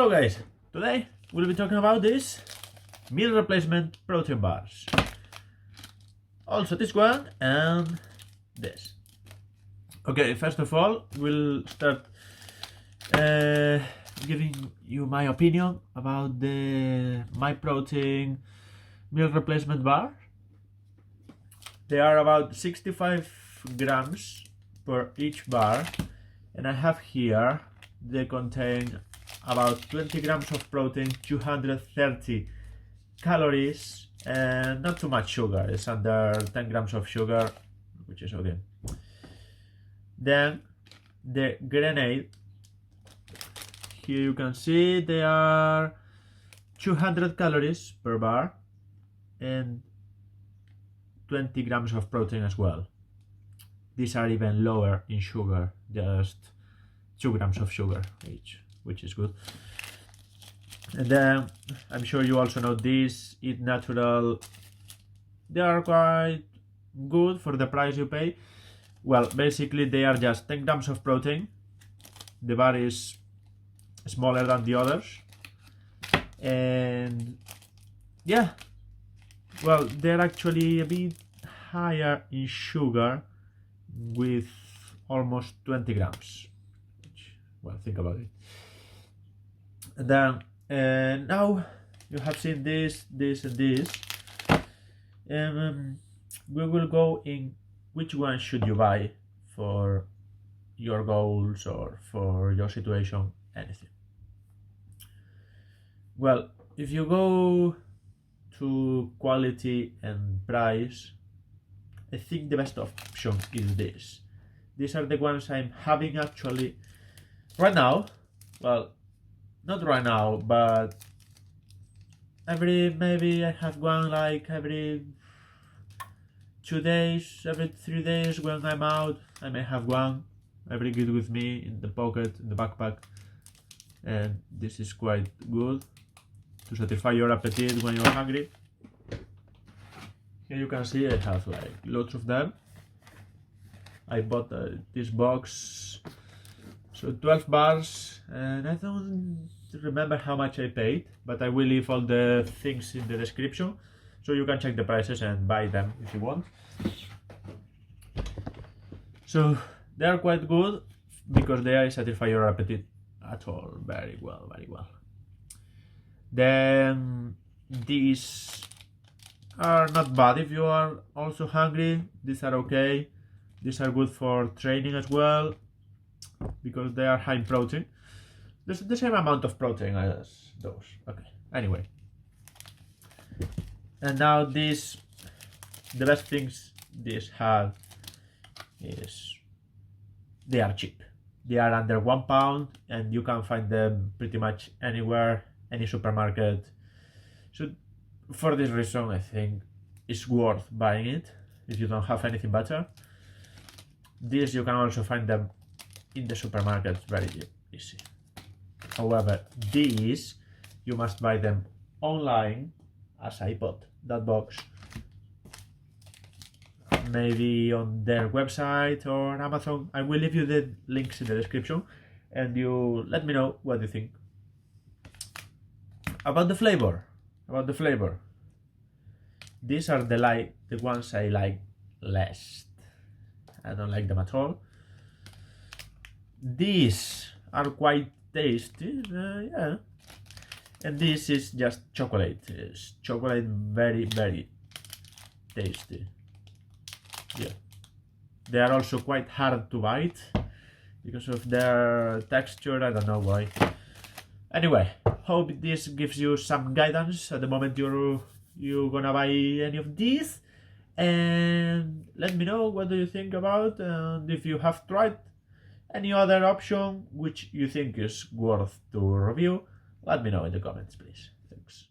Hello guys, today we'll be talking about this meal replacement protein bars. Also this one and this. Okay, first of all we'll start giving you my opinion about the MyProtein meal replacement bar. They are about 65 grams per each bar, and I have here they contain about 20 grams of protein, 230 calories, and not too much sugar. It's under 10 grams of sugar, which is okay. Then the grenade, here you can see they are 200 calories per bar and 20 grams of protein as well. These are even lower in sugar, just 2 grams of sugar each, which is good. And then I'm sure you also know these Eat Natural. They are quite good for the price you pay. Well, basically they are just 10 grams of protein. The bar is smaller than the others, and yeah, well, they're actually a bit higher in sugar with almost 20 grams. Well, think about it. And then now you have seen this, and this. We will go in which one should you buy for your goals or for your situation, anything. Well, if you go to quality and price, I think the best option is this. These are the ones I'm having actually right now. Well, not right now, but maybe I have one like every 2 days, every 3 days when I'm out. I may have one. I bring it with me in the pocket, in the backpack, and this is quite good to satisfy your appetite when you're hungry. Here you can see I have like lots of them. I bought this box, so 12 bars, and I don't remember how much I paid, but I will leave all the things in the description so you can check the prices and buy them if you want. So they are quite good because they satisfy your appetite at all very well, very well. Then these are not bad if you are also hungry. These are okay. These are good for training as well because they are high in protein. There's the same amount of protein as those. Okay, anyway. And now these, the best things these have is they are cheap. They are under £1 and you can find them pretty much anywhere, any supermarket. So for this reason I think it's worth buying it if you don't have anything better. These you can also find them in the supermarkets very easy. However, these you must buy them online, as I bought that box, maybe on their website or Amazon. I will leave you the links in the description and you let me know what you think. About the flavor, these are the ones I like less. I don't like them at all. These are quite tasty, yeah. And this is just chocolate. It's chocolate, very, very tasty. Yeah. They are also quite hard to bite because of their texture. I don't know why. Anyway, hope this gives you some guidance at the moment you're gonna buy any of these, and let me know what do you think about, and if you have tried any other option which you think is worth to review, let me know in the comments, please. Thanks.